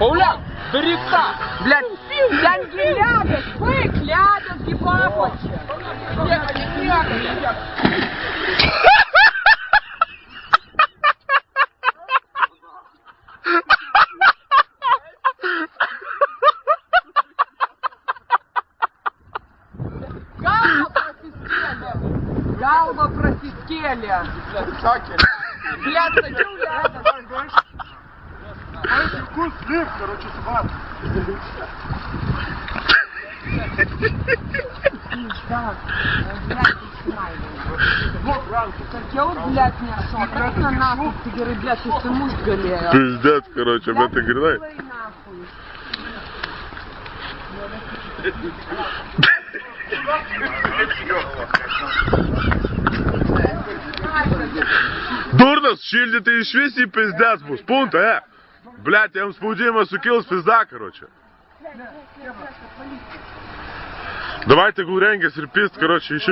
Пауляк, бери так! Блядь, янки лядят, бык лядят, гипапочи! Галба просискели! Блядь, садил рядом! Знаете, вкус слив, короче, собак. Так, блядь, я вот, блядь, не шел. Так на нахуй, ты говоришь, блядь, если муж галея. Пиздец, короче, об этой гряной. Дурно, шильдите и швеси пиздец, бус, пункт, Блядь, я вам спаудимо сукил с пизда, короче. Давайте гуренге, серпист, короче, еще.